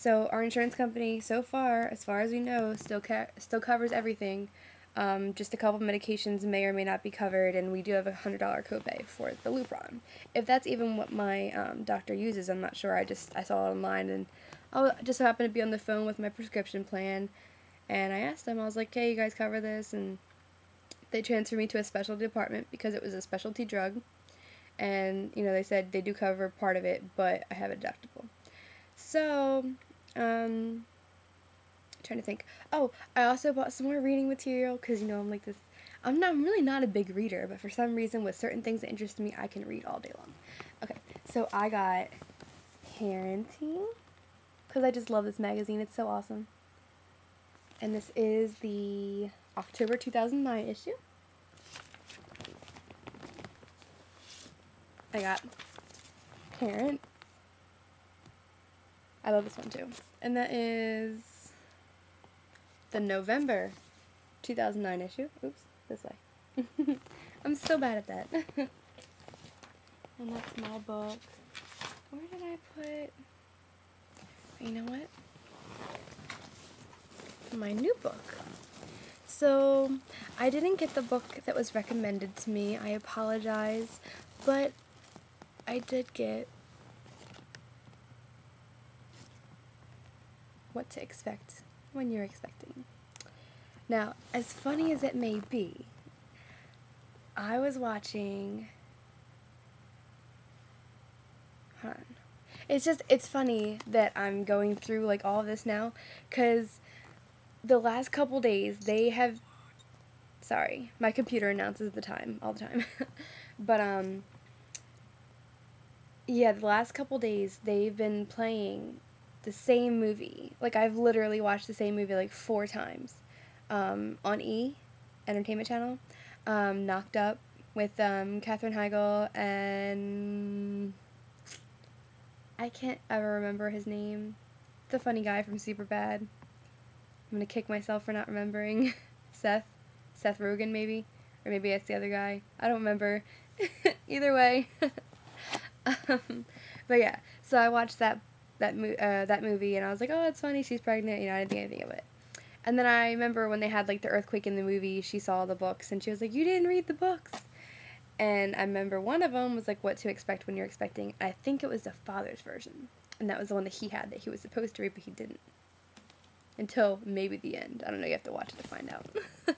So our insurance company, so far as we know, still covers everything. Just a couple medications may or may not be covered, and we do have a $100 copay for the Lupron. If that's even what my doctor uses, I'm not sure. I saw it online, and I just happened to be on the phone with my prescription plan, and I asked them. I was like, "Hey, you guys cover this?" And they transferred me to a special department because it was a specialty drug, and they said they do cover part of it, but I have a deductible. So, trying to think. Oh, I also bought some more reading material because I'm like this. I'm really not a big reader, but for some reason, with certain things that interest me, I can read all day long. Okay, so I got Parenting because I just love this magazine. It's so awesome. And this is the October 2009 issue. I got Parent. I love this one too. And that is the November 2009 issue. Oops, this way. I'm so bad at that. And that's my book. Where did I put... You know what? My new book. So, I didn't get the book that was recommended to me. I apologize. But I did get What to Expect When You're Expecting. Now, as funny as it may be, I was watching... Hold on. It's funny that I'm going through, like, all of this now, because the last couple days, they have... Sorry, my computer announces the time all the time. But, yeah, the last couple days, they've been playing the same movie. Like, I've literally watched the same movie, like, 4 times. On Entertainment Channel. Knocked Up with, Katherine Heigl and... I can't ever remember his name. The funny guy from Superbad. I'm gonna kick myself for not remembering. Seth Rogen, maybe? Or maybe that's the other guy. I don't remember. Either way. But yeah, so I watched that movie, and I was like, oh, it's funny, she's pregnant, I didn't think anything of it. And then I remember when they had, like, the earthquake in the movie, she saw the books, and she was like, you didn't read the books. And I remember one of them was, like, What to Expect When You're Expecting. I think it was the father's version. And that was the one that he had, that he was supposed to read, but he didn't. Until maybe the end. I don't know, you have to watch it to find out. I'm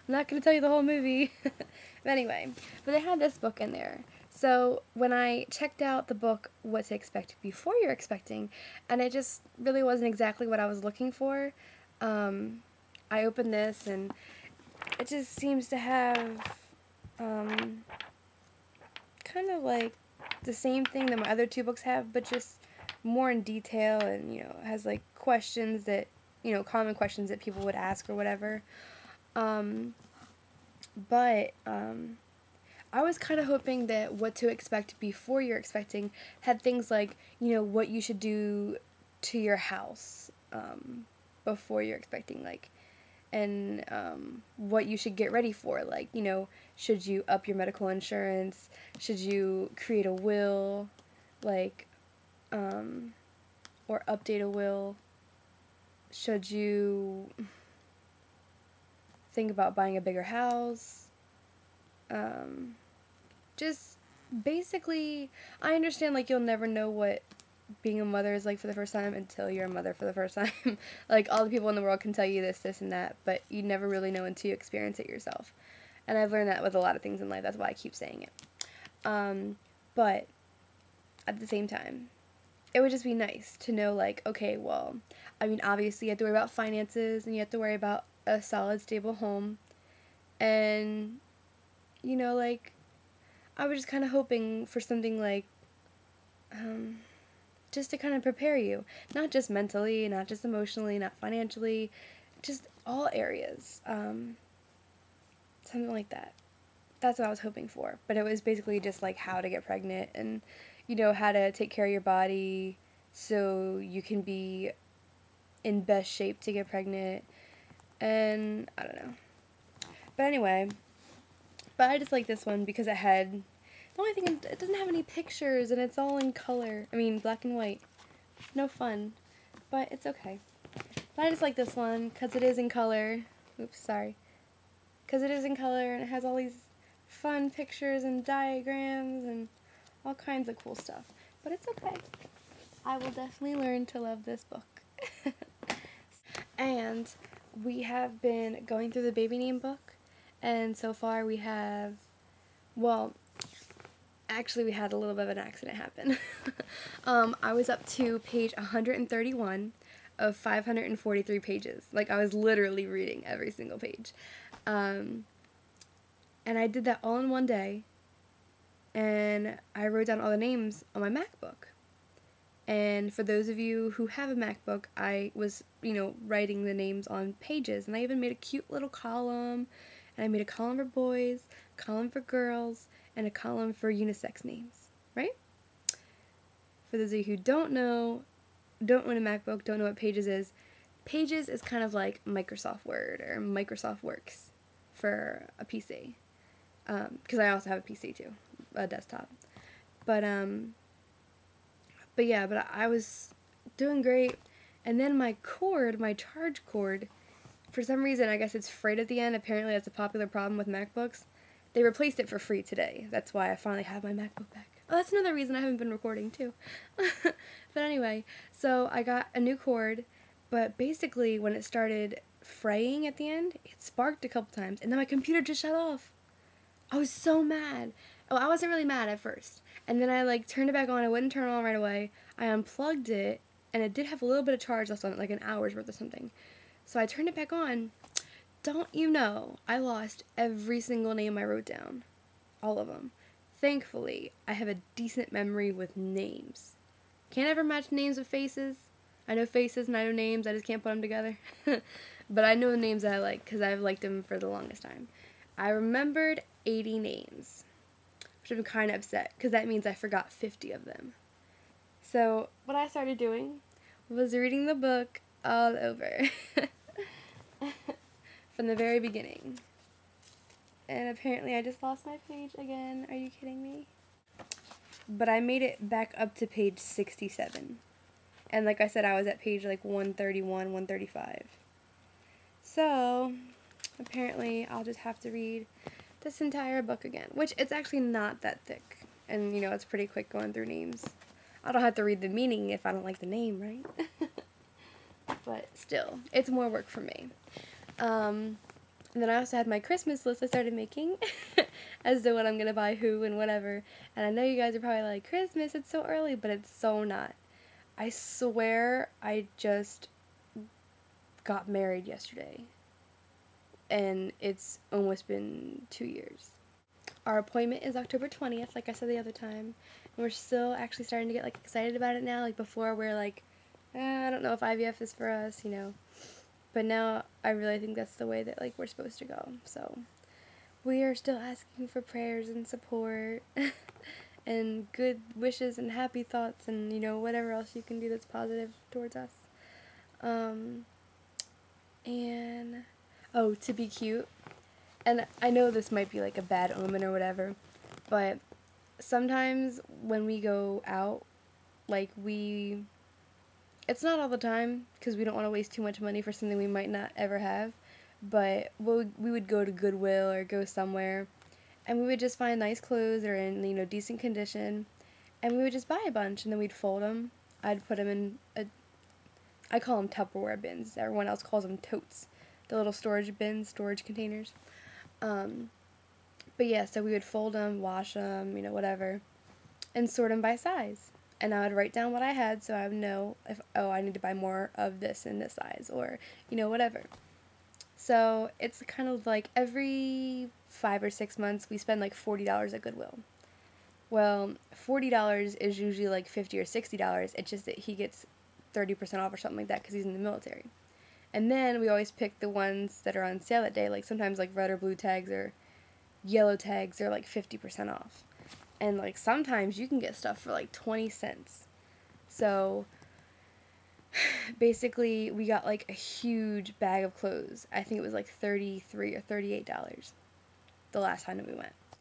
not going to tell you the whole movie. But anyway, but they had this book in there. So when I checked out the book, What to Expect Before You're Expecting, and it just really wasn't exactly what I was looking for, I opened this, and it just seems to have kind of like the same thing that my other 2 books have, but just more in detail, and has like questions that common questions that people would ask or whatever. But I was kind of hoping that What to Expect Before You're Expecting had things like what you should do to your house before you're expecting, like, and what you should get ready for, like, should you up your medical insurance, should you create a will, like, or update a will, should you think about buying a bigger house, just basically, I understand, like, you'll never know what being a mother is like for the first time until you're a mother for the first time. Like, all the people in the world can tell you this, and that, but you never really know until you experience it yourself. And I've learned that with a lot of things in life. That's why I keep saying it. But at the same time, it would just be nice to know, like, okay, well, I mean, obviously you have to worry about finances, and you have to worry about a solid, stable home. And, like, I was just kind of hoping for something like, just to kind of prepare you. Not just mentally, not just emotionally, not financially, just all areas. Something like that. That's what I was hoping for. But it was basically just like how to get pregnant, and, how to take care of your body so you can be in best shape to get pregnant. And I don't know. But anyway, but I just like this one because it had... The only thing, it doesn't have any pictures, and it's all in color. I mean, black and white. No fun. but it's okay. But I just like this one because it is in color. Oops, sorry. Because it is in color and it has all these fun pictures and diagrams and all kinds of cool stuff. But it's okay. I will definitely learn to love this book. And we have been going through the baby name book, and so far we have, well, actually we had a little bit of an accident happen. I was up to page 131 of 543 pages. Like, I was literally reading every single page. And I did that all in one day, and I wrote down all the names on my MacBook. And for those of you who have a MacBook, I was, writing the names on pages, and I even made a cute little column, and I made a column for boys, a column for girls, and a column for unisex names, right? For those of you who don't own a MacBook, don't know what Pages is kind of like Microsoft Word or Microsoft Works for a PC, because I also have a PC too, a desktop, but I was doing great, and then my charge cord, for some reason, I guess it's frayed at the end. Apparently that's a popular problem with MacBooks. They replaced it for free today. That's why I finally have my MacBook back. Oh, that's another reason I haven't been recording too. But anyway, so I got a new cord, but basically when it started fraying at the end, it sparked a couple times, and then my computer just shut off. I was so mad. Oh, I wasn't really mad at first. And then I turned it back on. I wouldn't turn it on right away. I unplugged it, and it did have a little bit of charge left on it, like an hour's worth or something. So I turned it back on. Don't you know, I lost every single name I wrote down. All of them. Thankfully, I have a decent memory with names. Can't ever match names with faces. I know faces and I know names. I just can't put them together. But I know the names that I like because I've liked them for the longest time. I remembered 80 names, which I'm kind of upset because that means I forgot 50 of them. So what I started doing was reading the book all over from the very beginning. And apparently I just lost my page again. Are you kidding me? But I made it back up to page 67. And like I said, I was at page 131, 135. So apparently I'll just have to read this entire book again, which it's actually not that thick. And it's pretty quick going through names. I don't have to read the meaning if I don't like the name, right? But still, it's more work for me. And then I also had my Christmas list I started making as to what I'm going to buy who and whatever. And I know you guys are probably like, Christmas, it's so early, but it's so not. I swear I just got married yesterday. And it's almost been 2 years. Our appointment is October 20th, like I said the other time. And we're still actually starting to get excited about it now. Before we're I don't know if IVF is for us, But now I really think that's the way that we're supposed to go. So we are still asking for prayers and support and good wishes and happy thoughts and whatever else you can do that's positive towards us. And to be cute. And I know this might be a bad omen or whatever, but sometimes when we go out, it's not all the time, because we don't want to waste too much money for something we might not ever have, but we would go to Goodwill or go somewhere, and we would just find nice clothes that are in, decent condition, and we would just buy a bunch, and then we'd fold them. I'd put them in I call them Tupperware bins. Everyone else calls them totes. The little storage bins, storage containers. But yeah, so we would fold them, wash them, whatever, and sort them by size. And I would write down what I had so I would know if, I need to buy more of this in this size, or, whatever. So it's kind of every 5 or 6 months we spend $40 at Goodwill. Well, $40 is usually $50 or $60. It's just that he gets 30% off or something like that because he's in the military. And then we always pick the ones that are on sale that day. Sometimes red or blue tags or yellow tags are 50% off. And sometimes you can get stuff for 20 cents. So basically we got a huge bag of clothes. I think it was $33 or $38 the last time that we went.